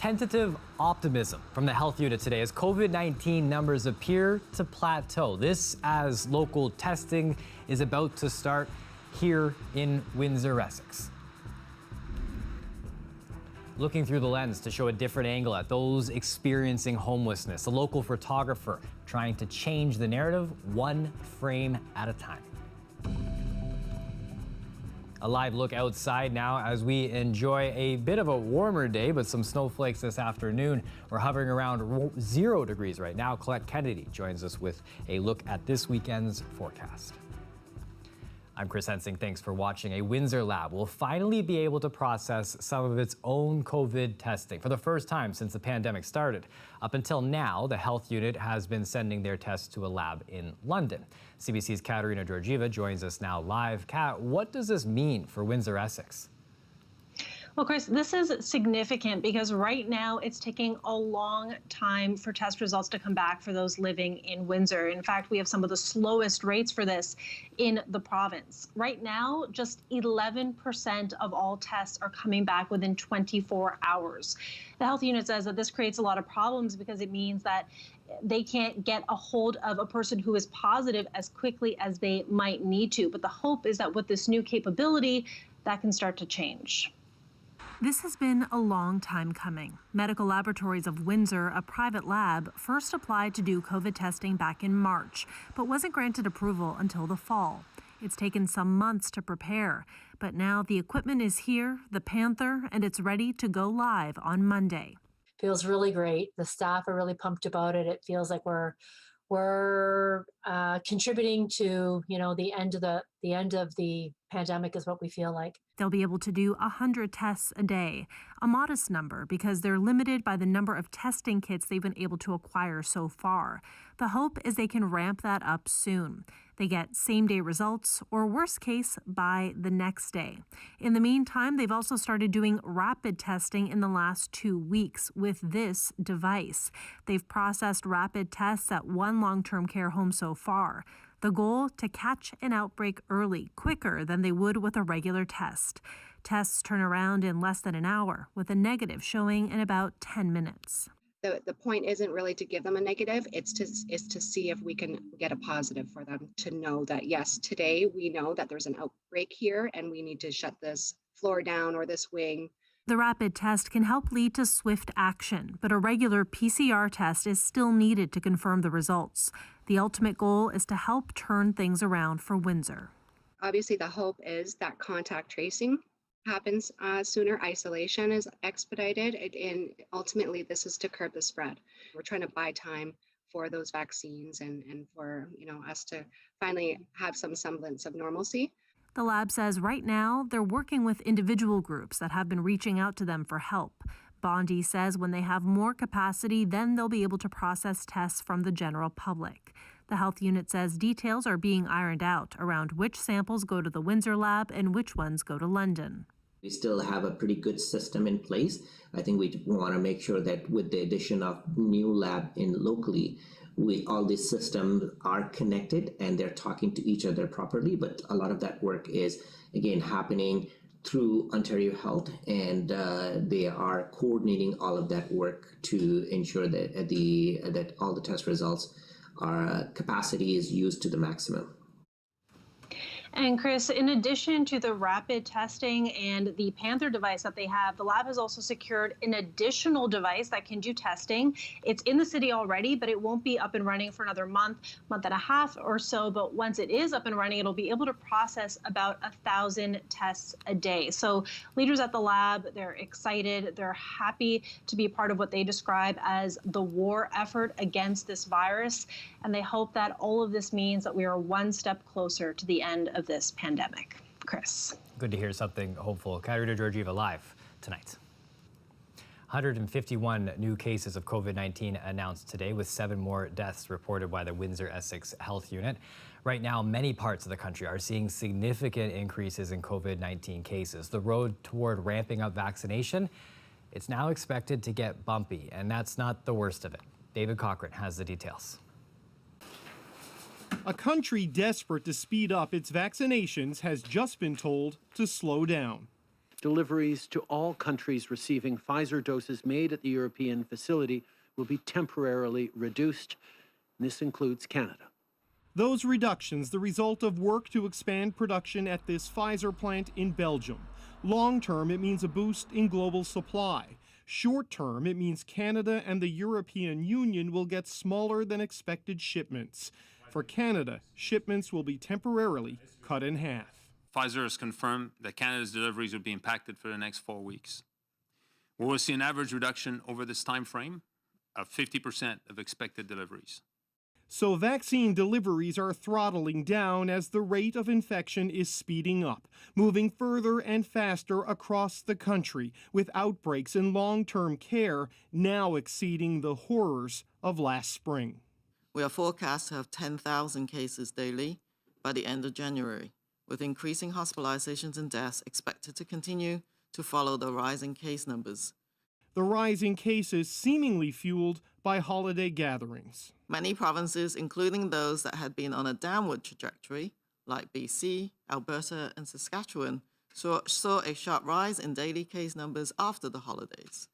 Tentative optimism from the health unit today as COVID-19 numbers appear to plateau. This as local testing is about to start here in Windsor, Essex. Looking through the lens to show a different angle at those experiencing homelessness, a local photographer trying to change the narrative one frame at a time. A live look outside now as we enjoy a bit of a warmer day, but some snowflakes this afternoon. We're hovering around 0 degrees right now. Colette Kennedy joins us with a look at this weekend's forecast. I'm Chris Hensing. Thanks for watching. A Windsor lab will finally be able to process some of its own COVID testing for the first time since the pandemic started. Up until now, the health unit has been sending their tests to a lab in London. CBC's Katerina Georgieva joins us now live. Kat, what does this mean for Windsor, Essex? Well, Chris, this is significant because right now it's taking a long time for test results to come back for those living in Windsor. In fact, we have some of the slowest rates for this in the province. Right now, just 11% of all tests are coming back within 24 hours. The health unit says that this creates a lot of problems because it means that they can't get a hold of a person who is positive as quickly as they might need to. But the hope is that with this new capability, that can start to change. This has been a long time coming. Medical Laboratories of Windsor, a private lab, first applied to do COVID testing back in March, but wasn't granted approval until the fall. It's taken some months to prepare, but now the equipment is here, the Panther, and it's ready to go live on Monday. Feels really great. The staff are really pumped about it. It feels like we're contributing to, the end of the pandemic is what we feel like. They'll be able to do 100 tests a day, a modest number because they're limited by the number of testing kits they've been able to acquire so far. The hope is they can ramp that up soon. They get same-day results, or worst case, by the next day. In the meantime, they've also started doing rapid testing in the last 2 weeks with this device. They've processed rapid tests at one long-term care home so far. The goal, to catch an outbreak early, quicker than they would with a regular test. Tests turn around in less than an hour, with a negative showing in about 10 minutes. The point isn't really to give them a negative, it's to see if we can get a positive for them to know that, yes, today we know that there's an outbreak here and we need to shut this floor down or this wing. The rapid test can help lead to swift action, but a regular PCR test is still needed to confirm the results. The ultimate goal is to help turn things around for Windsor. Obviously, the hope is that contact tracing happens sooner, isolation is expedited, and ultimately this is to curb the spread. We're trying to buy time for those vaccines and for us to finally have some semblance of normalcy. The lab says right now they're working with individual groups that have been reaching out to them for help. Bondi says when they have more capacity, then they'll be able to process tests from the general public. The health unit says details are being ironed out around which samples go to the Windsor lab and which ones go to London. We still have a pretty good system in place. I think we want to make sure that with the addition of new lab in locally, all these systems are connected and they're talking to each other properly. But a lot of that work is, again, happening through Ontario Health, and they are coordinating all of that work to ensure that that all the test results capacity is used to the maximum. And Chris, in addition to the rapid testing and the Panther device that they have, the lab has also secured an additional device that can do testing. It's in the city already, but it won't be up and running for another month and a half or so. But once it is up and running, it'll be able to process about 1,000 tests a day. So leaders at the lab, they're excited. They're happy to be a part of what they describe as the war effort against this virus. And they hope that all of this means that we are one step closer to the end of this pandemic. Chris. Good to hear something hopeful. Katerina Georgieva live tonight. 151 new cases of COVID-19 announced today, with 7 more deaths reported by the Windsor Essex Health Unit. Right now, many parts of the country are seeing significant increases in COVID-19 cases. The road toward ramping up vaccination, it's now expected to get bumpy, and that's not the worst of it. David Cochran has the details. A country desperate to speed up its vaccinations has just been told to slow down. Deliveries to all countries receiving Pfizer doses made at the European facility will be temporarily reduced. This includes Canada. Those reductions the result of work to expand production at this Pfizer plant in Belgium. Long term, it means a boost in global supply. Short term, it means Canada and the European Union will get smaller than expected shipments. For Canada, shipments will be temporarily cut in half. Pfizer has confirmed that Canada's deliveries will be impacted for the next 4 weeks. We will see an average reduction over this time frame of 50% of expected deliveries. So vaccine deliveries are throttling down as the rate of infection is speeding up, moving further and faster across the country, with outbreaks in long-term care now exceeding the horrors of last spring. We are forecast to have 10,000 cases daily by the end of January, with increasing hospitalizations and deaths expected to continue to follow the rising case numbers. The rising cases seemingly fueled by holiday gatherings. Many provinces, including those that had been on a downward trajectory, like BC, Alberta, and Saskatchewan, saw a sharp rise in daily case numbers after the holidays.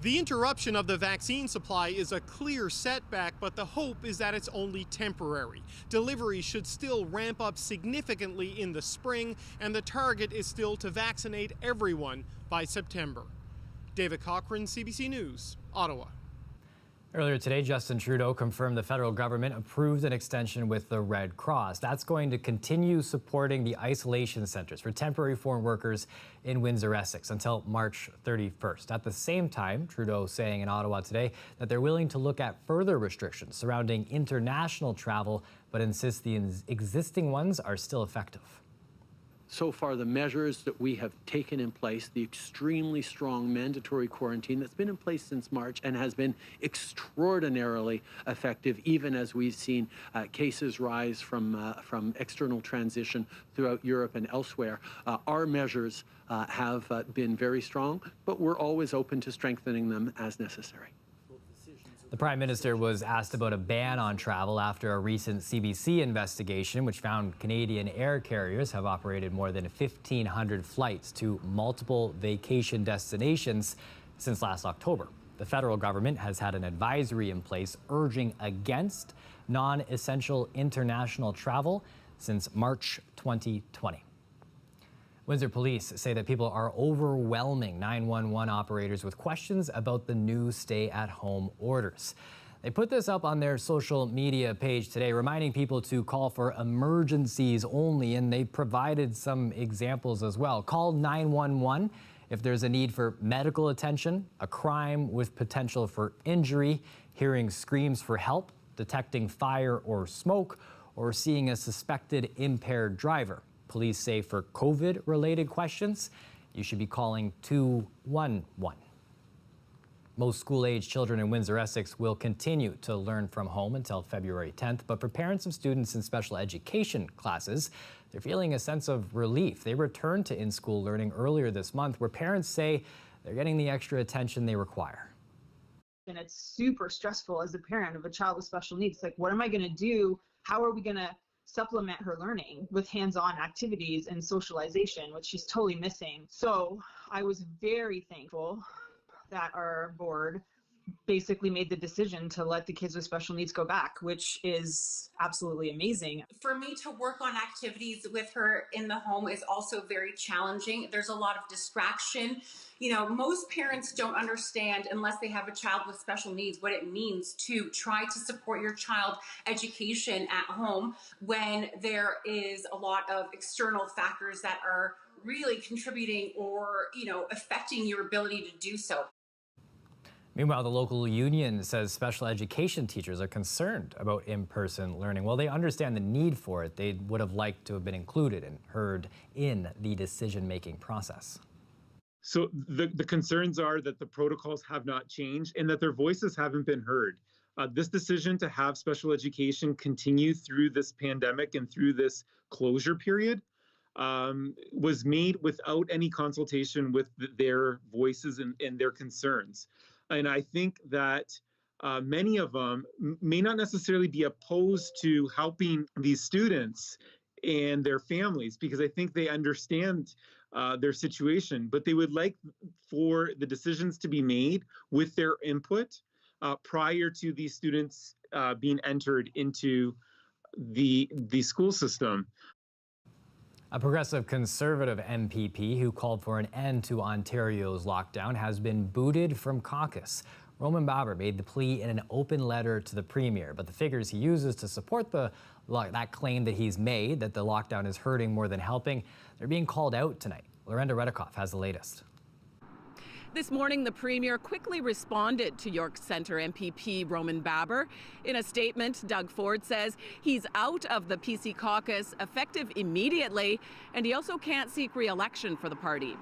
The interruption of the vaccine supply is a clear setback, but the hope is that it's only temporary. Deliveries should still ramp up significantly in the spring, and the target is still to vaccinate everyone by September. David Cochrane, CBC News, Ottawa. Earlier today, Justin Trudeau confirmed the federal government approved an extension with the Red Cross. That's going to continue supporting the isolation centers for temporary foreign workers in Windsor, Essex until March 31st. At the same time, Trudeau saying in Ottawa today that they're willing to look at further restrictions surrounding international travel, but insists the existing ones are still effective. So far, the measures that we have taken in place, the extremely strong mandatory quarantine that's been in place since March and has been extraordinarily effective, even as we've seen cases rise from external transition throughout Europe and elsewhere. Our measures have been very strong, but we're always open to strengthening them as necessary. The Prime Minister was asked about a ban on travel after a recent CBC investigation, which found Canadian air carriers have operated more than 1,500 flights to multiple vacation destinations since last October. The federal government has had an advisory in place urging against non-essential international travel since March 2020. Windsor police say that people are overwhelming 911 operators with questions about the new stay-at-home orders. They put this up on their social media page today, reminding people to call for emergencies only, and they provided some examples as well. Call 911 if there's a need for medical attention, a crime with potential for injury, hearing screams for help, detecting fire or smoke, or seeing a suspected impaired driver. Police say for COVID-related questions, you should be calling 211. Most school-age children in Windsor, Essex will continue to learn from home until February 10th, but for parents of students in special education classes, they're feeling a sense of relief. They returned to in-school learning earlier this month, where parents say they're getting the extra attention they require. And it's super stressful as a parent of a child with special needs. Like, what am I going to do? How are we going to supplement her learning with hands-on activities and socialization, which she's totally missing? So I was very thankful that our board basically made the decision to let the kids with special needs go back, which is absolutely amazing. For me to work on activities with her in the home is also very challenging. There's a lot of distraction. You know, most parents don't understand, unless they have a child with special needs, what it means to try to support your child education at home when there is a lot of external factors that are really contributing or, you know, affecting your ability to do so. Meanwhile, the local union says special education teachers are concerned about in-person learning. While they understand the need for it, they would have liked to have been included and heard in the decision-making process. So the concerns are that the protocols have not changed and that their voices haven't been heard. This decision to have special education continue through this pandemic and through this closure period was made without any consultation with their voices and their concerns. And I think that many of them may not necessarily be opposed to helping these students and their families, because I think they understand their situation, but they would like for the decisions to be made with their input prior to these students being entered into the school system. A progressive conservative MPP who called for an end to Ontario's lockdown has been booted from caucus. Roman Baber made the plea in an open letter to the Premier, but the figures he uses to support that claim that he's made, that the lockdown is hurting more than helping, they're being called out tonight. Lorenda Redikoff has the latest. This morning, the Premier quickly responded to York Centre MPP Roman Baber. In a statement, Doug Ford says he's out of the PC caucus effective immediately, and he also can't seek re-election for the party.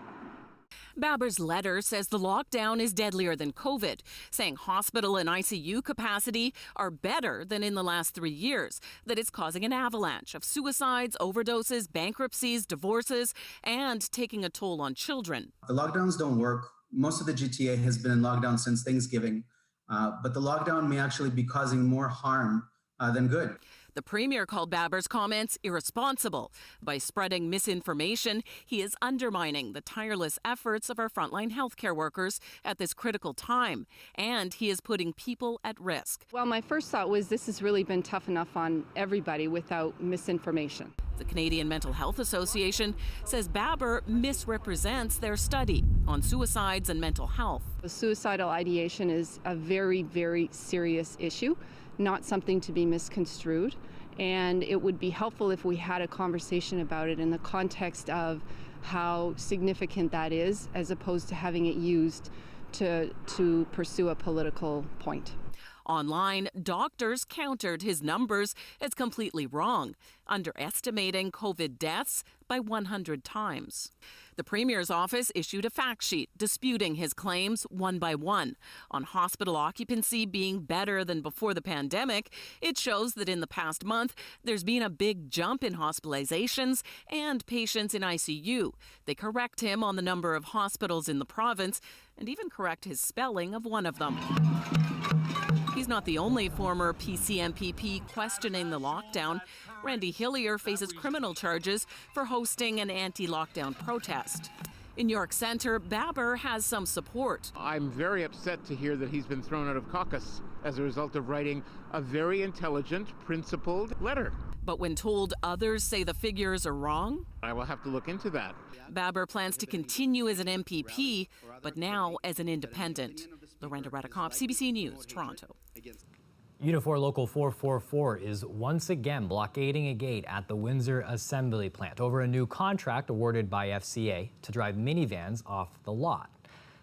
Baber's letter says the lockdown is deadlier than COVID, saying hospital and ICU capacity are better than in the last 3 years, that it's causing an avalanche of suicides, overdoses, bankruptcies, divorces, and taking a toll on children. The lockdowns don't work. Most of the GTA has been in lockdown since Thanksgiving, but the lockdown may actually be causing more harm than good. The Premier called Baber's comments irresponsible. By spreading misinformation, he is undermining the tireless efforts of our frontline healthcare workers at this critical time, and he is putting people at risk. Well, my first thought was this has really been tough enough on everybody without misinformation. The Canadian Mental Health Association says Baber misrepresents their study on suicides and mental health. Suicidal ideation is a very, very serious issue, not something to be misconstrued, and it would be helpful if we had a conversation about it in the context of how significant that is, as opposed to having it used to pursue a political point. Online, doctors countered his numbers as completely wrong, underestimating COVID deaths by 100 times. The Premier's office issued a fact sheet disputing his claims one by one. On hospital occupancy being better than before the pandemic, it shows that in the past month, there's been a big jump in hospitalizations and patients in ICU. They correct him on the number of hospitals in the province and even correct his spelling of one of them. He's not the only former PC MPP questioning the lockdown. Randy Hillier faces criminal charges for hosting an anti-lockdown protest. In York Centre, Baber has some support. I'm very upset to hear that he's been thrown out of caucus as a result of writing a very intelligent, principled letter. But when told others say the figures are wrong, I will have to look into that. Baber plans to continue as an MPP, but now as an independent. Lorenda Redikoff, CBC News, Toronto. Unifor Local 444 is once again blockading a gate at the Windsor Assembly Plant over a new contract awarded by FCA to drive minivans off the lot.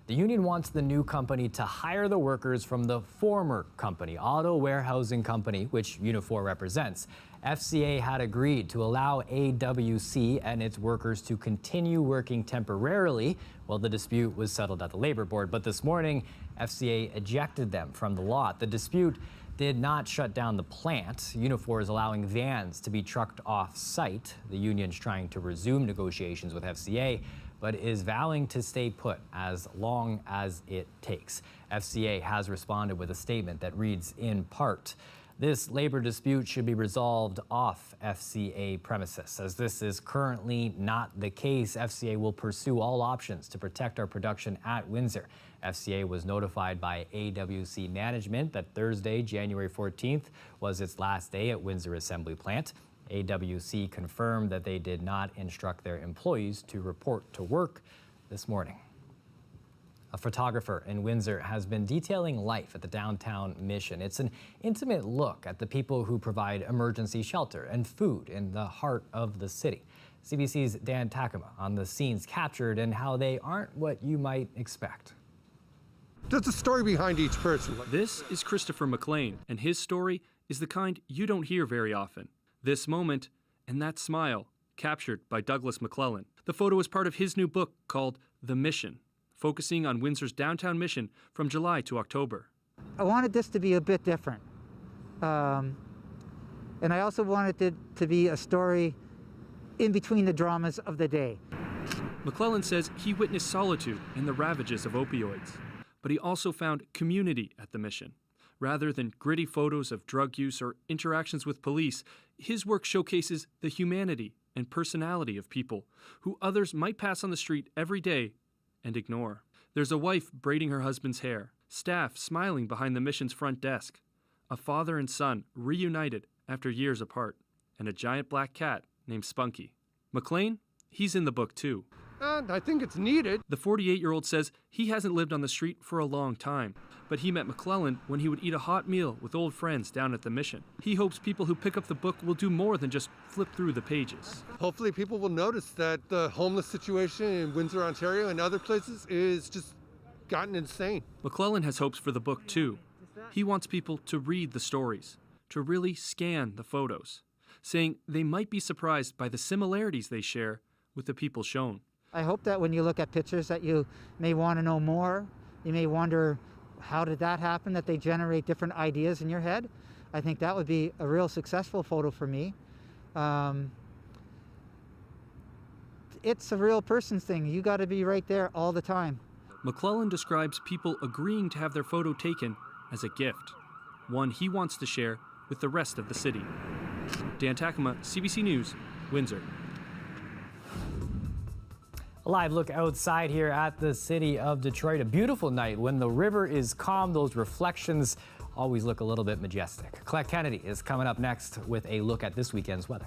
The union wants the new company to hire the workers from the former company, Auto Warehousing Company, which Unifor represents. FCA had agreed to allow AWC and its workers to continue working temporarily while the dispute was settled at the Labor Board. But this morning, FCA ejected them from the lot. The dispute did not shut down the plant. Unifor is allowing vans to be trucked off-site. The union's trying to resume negotiations with FCA, but is vowing to stay put as long as it takes. FCA has responded with a statement that reads, in part, this labor dispute should be resolved off FCA premises. As this is currently not the case, FCA will pursue all options to protect our production at Windsor. FCA was notified by AWC management that Thursday, January 14th, was its last day at Windsor Assembly Plant. AWC confirmed that they did not instruct their employees to report to work this morning. A photographer in Windsor has been detailing life at the downtown Mission. It's an intimate look at the people who provide emergency shelter and food in the heart of the city. CBC's Dan Takema on the scenes captured and how they aren't what you might expect. There's a story behind each person. This is Christopher McLean, and his story is the kind you don't hear very often. This moment and that smile, captured by Douglas McClellan. The photo is part of his new book called The Mission, focusing on Windsor's downtown Mission from July to October. I wanted this to be a bit different. And I also wanted it to be a story in between the dramas of the day. McClellan says he witnessed solitude and the ravages of opioids, but he also found community at the Mission. Rather than gritty photos of drug use or interactions with police, his work showcases the humanity and personality of people who others might pass on the street every day and ignore. There's a wife braiding her husband's hair, staff smiling behind the mission's front desk, a father and son reunited after years apart, and a giant black cat named Spunky. McLean, he's in the book too. And I think it's needed. The 48-year-old says he hasn't lived on the street for a long time, but he met McClellan when he would eat a hot meal with old friends down at the mission. He hopes people who pick up the book will do more than just flip through the pages. Hopefully people will notice that the homeless situation in Windsor, Ontario and other places is just gotten insane. McClellan has hopes for the book too. He wants people to read the stories, to really scan the photos, saying they might be surprised by the similarities they share with the people shown. I hope that when you look at pictures that you may want to know more. You may wonder, how did that happen, that they generate different ideas in your head? I think that would be a real successful photo for me. It's a real person thing. You got to be right there all the time. McClellan describes people agreeing to have their photo taken as a gift, one he wants to share with the rest of the city. Dan Takema, CBC News, Windsor. A live look outside here at the city of Detroit. A beautiful night. When the river is calm, those reflections always look a little bit majestic. Colette Kennedy is coming up next with a look at this weekend's weather.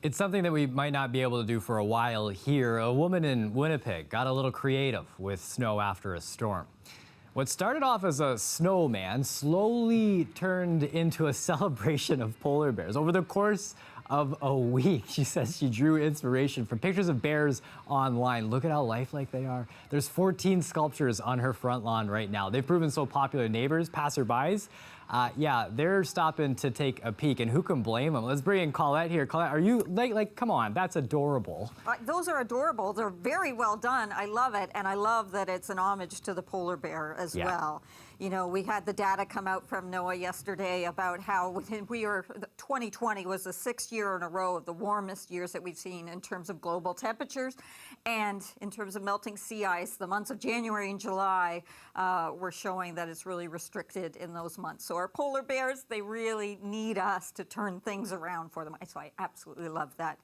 It's something that we might not be able to do for a while here. A woman in Winnipeg got a little creative with snow after a storm. What started off as a snowman slowly turned into a celebration of polar bears. Over the course of a week, she says she drew inspiration from pictures of bears online. Look at how lifelike they are. There's 14 sculptures on her front lawn right now. They've proven so popular. Neighbors, passerbys, yeah, they're stopping to take a peek, and who can blame them? Let's bring in Colette here. Colette, are you, like, come on, that's adorable. Those are adorable. They're very well done. I love it, and I love that it's an homage to the polar bear as well. You know, we had the data come out from NOAA yesterday about how 2020 was the 6th year in a row of the warmest years that we've seen in terms of global temperatures. And in terms of melting sea ice, the months of January and July were showing that it's really restricted in those months. So our polar bears, they really need us to turn things around for them. So I absolutely love that.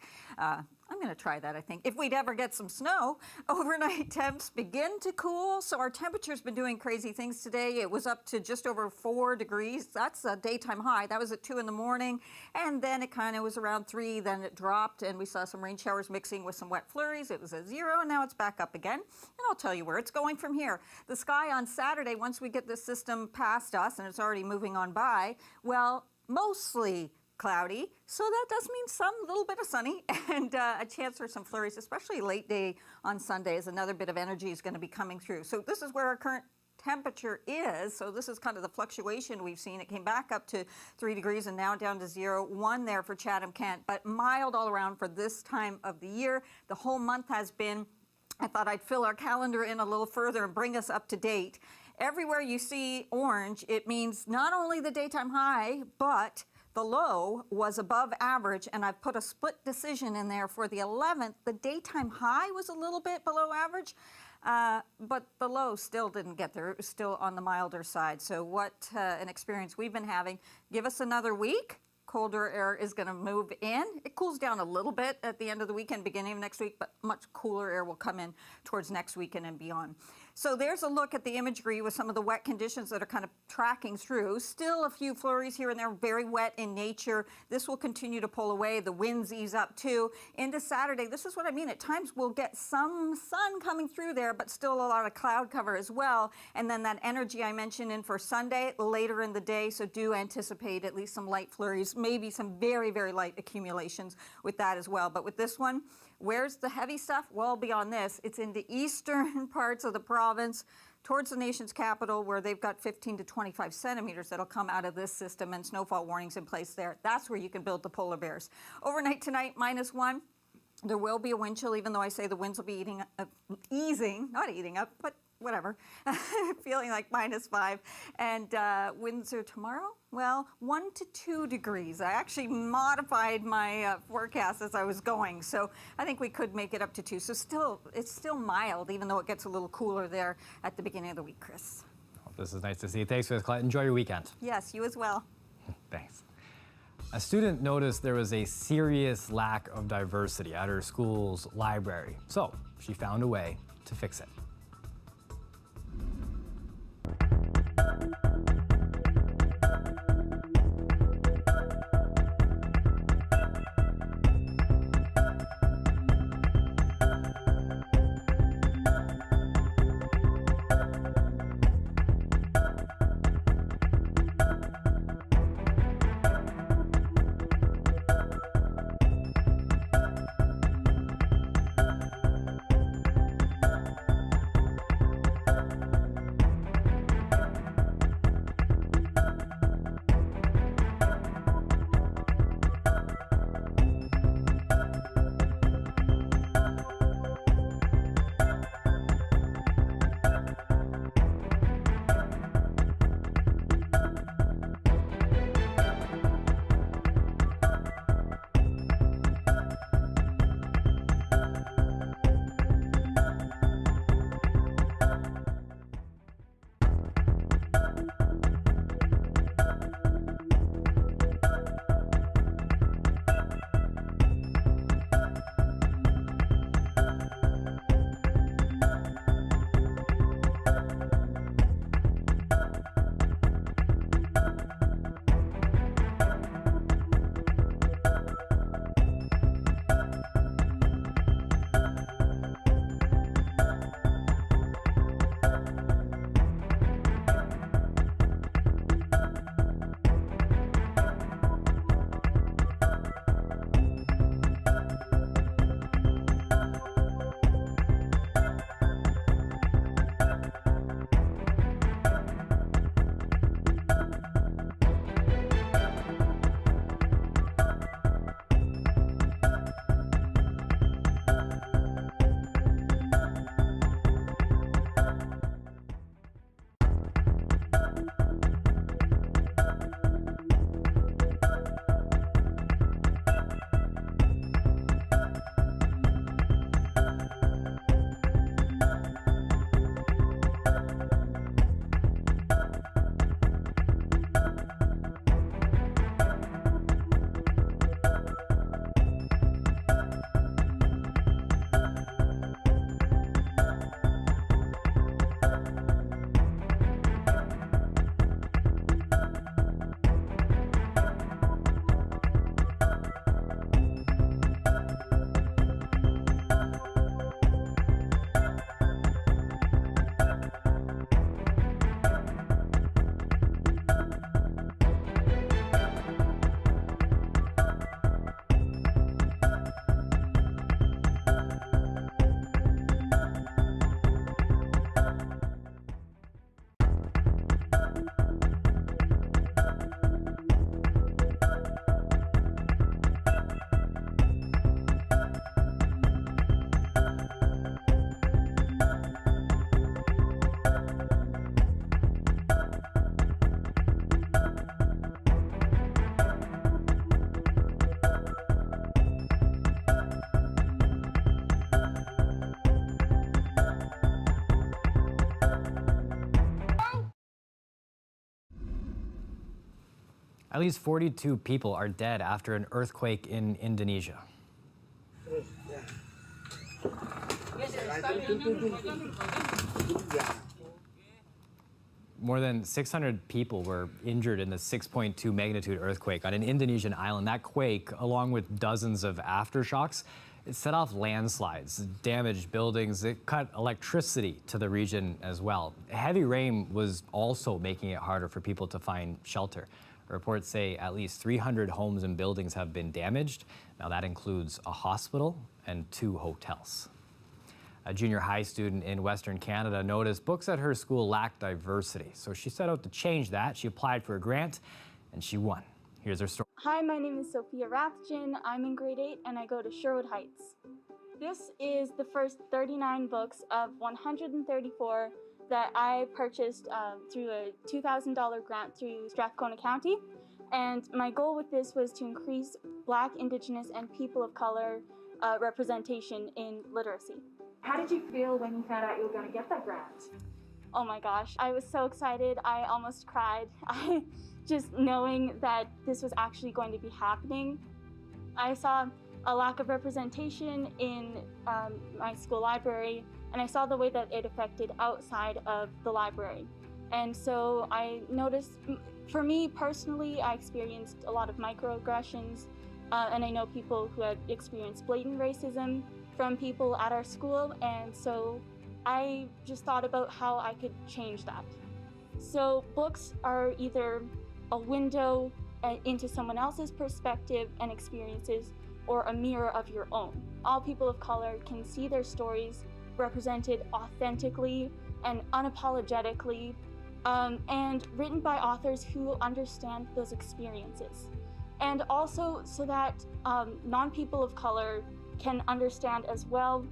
I'm going to try that, I think. If we'd ever get some snow, overnight temps begin to cool. So our temperature's been doing crazy things today. It was up to just over 4 degrees. That's a daytime high. That was at 2 in the morning. And then it kind of was around 3. Then it dropped, and we saw some rain showers mixing with some wet flurries. It was at 0, and now it's back up again. And I'll tell you where it's going from here. The sky on Saturday, once we get this system past us, and it's already moving on by, well, mostly cloudy, so that does mean some little bit of sunny and a chance for some flurries, especially late day on Sunday, as another bit of energy is going to be coming through. So this is where our current temperature is. So this is kind of the fluctuation we've seen. It came back up to 3 degrees and now down to 0. 1 there for Chatham-Kent, but mild all around for this time of the year. The whole month has been, I thought I'd fill our calendar in a little further and bring us up to date. Everywhere you see orange, it means not only the daytime high, but the low was above average, and I've put a split decision in there for the 11th. The daytime high was a little bit below average, but the low still didn't get there. It was still on the milder side. So what an experience we've been having. Give us another week. Colder air is going to move in. It cools down a little bit at the end of the weekend, beginning of next week, but much cooler air will come in towards next weekend and beyond. So there's a look at the imagery with some of the wet conditions that are kind of tracking through. Still a few flurries here and there, very wet in nature. This will continue to pull away. The winds ease up too. Into Saturday, this is what I mean. At times we'll get some sun coming through there, but still a lot of cloud cover as well. And then that energy I mentioned in for Sunday later in the day. So do anticipate at least some light flurries, maybe some very, very light accumulations with that as well. But with this one, where's the heavy stuff? Well, beyond this, it's in the eastern parts of the province towards the nation's capital, where they've got 15 to 25 centimeters that'll come out of this system, and snowfall warnings in place there. That's where you can build the polar bears. Overnight tonight, -1. There will be a wind chill, even though I say the winds will be easing, not eating up, but whatever, feeling like -5. And Windsor tomorrow, well, 1 to 2 degrees. I actually modified my forecast as I was going, so I think we could make it up to 2. So it's still mild, even though it gets a little cooler there at the beginning of the week, Chris. Well, this is nice to see. Thanks for this, Colette. Enjoy your weekend. Yes, you as well. Thanks. A student noticed there was a serious lack of diversity at her school's library, so she found a way to fix it. At least 42 people are dead after an earthquake in Indonesia. More than 600 people were injured in the 6.2 magnitude earthquake on an Indonesian island. That quake, along with dozens of aftershocks, it set off landslides, damaged buildings, it cut electricity to the region as well. Heavy rain was also making it harder for people to find shelter. Reports say at least 300 homes and buildings have been damaged. Now that includes a hospital and 2 hotels. A junior high student in Western Canada noticed books at her school lacked diversity. So she set out to change that. She applied for a grant and she won. Here's her story. Hi, my name is Sophia Rathjen. I'm in grade 8 and I go to Sherwood Heights. This is the first 39 books of 134 that I purchased through a $2,000 grant through Strathcona County. And my goal with this was to increase Black, Indigenous, and people of color representation in literacy. How did you feel when you found out you were going to get that grant? Oh my gosh, I was so excited. I almost cried. Just knowing that this was actually going to be happening. I saw a lack of representation in my school library, and I saw the way that it affected outside of the library. And so I noticed, for me personally, I experienced a lot of microaggressions, and I know people who had experienced blatant racism from people at our school, and so I just thought about how I could change that. So books are either a window into someone else's perspective and experiences, or a mirror of your own. All people of color can see their stories represented authentically and unapologetically, and written by authors who understand those experiences. And also so that non-people of color can understand as well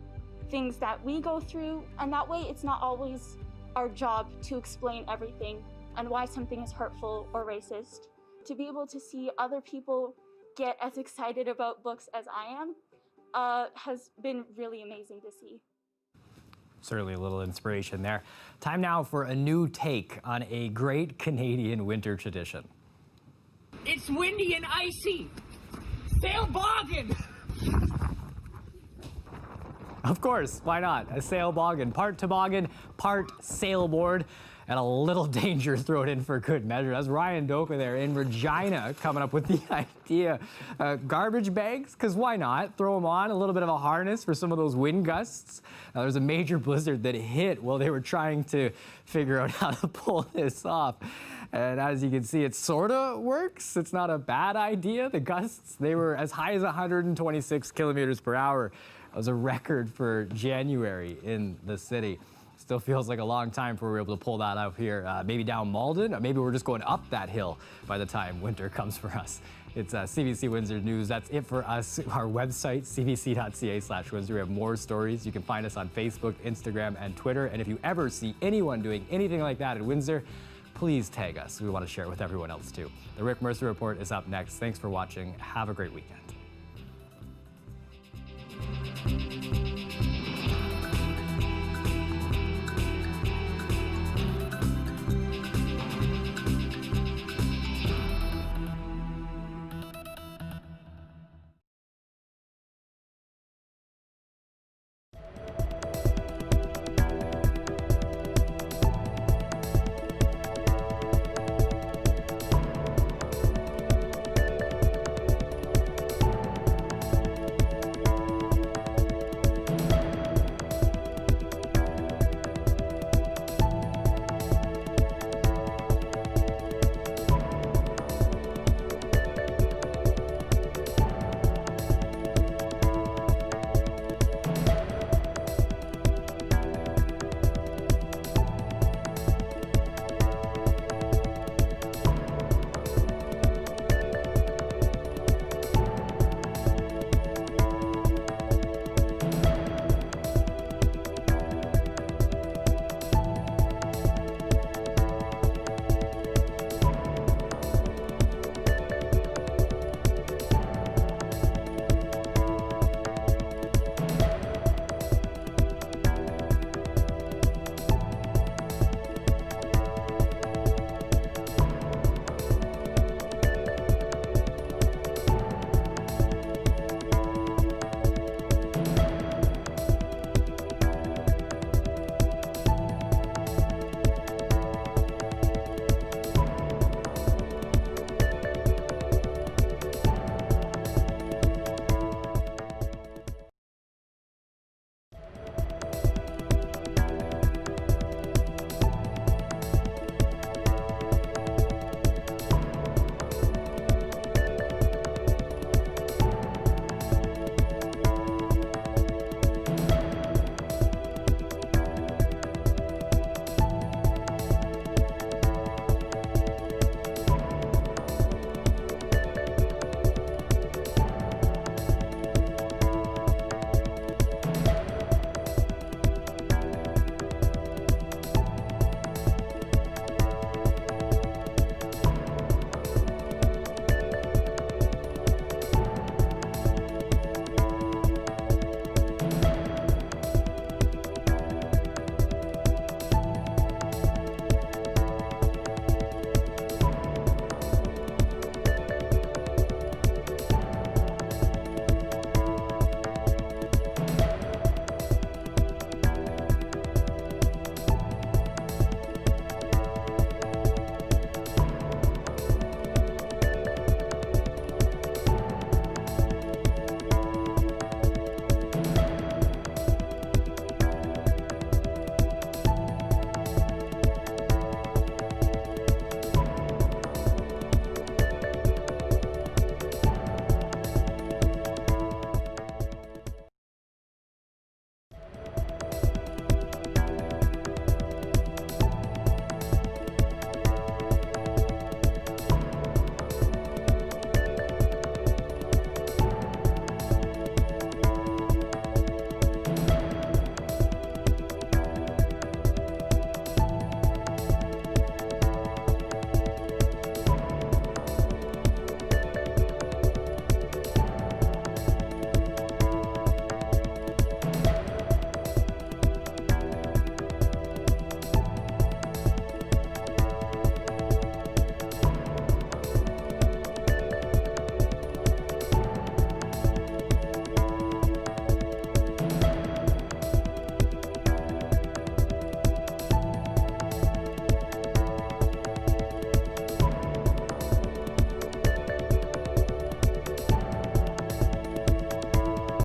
things that we go through, and that way it's not always our job to explain everything and why something is hurtful or racist. To be able to see other people get as excited about books as I am has been really amazing to see. Certainly a little inspiration there. Time now for a new take on a great Canadian winter tradition. It's windy and icy. Sail boggin! Of course, why not? A sail boggin, part toboggan, part sailboard, and a little danger thrown in for good measure. That's Ryan Doka there in Regina coming up with the idea. Garbage bags, because why not? Throw them on, a little bit of a harness for some of those wind gusts. There's a major blizzard that hit while they were trying to figure out how to pull this off. And as you can see, it sort of works. It's not a bad idea. The gusts, they were as high as 126 kilometers per hour. It was a record for January in the city. Still feels like a long time before we're able to pull that out here. Maybe down Malden, or maybe we're just going up that hill by the time winter comes for us. It's CBC Windsor News. That's it for us. Our website, cbc.ca/Windsor. We have more stories. You can find us on Facebook, Instagram, and Twitter. And if you ever see anyone doing anything like that in Windsor, please tag us. We want to share it with everyone else too. The Rick Mercer Report is up next. Thanks for watching. Have a great weekend.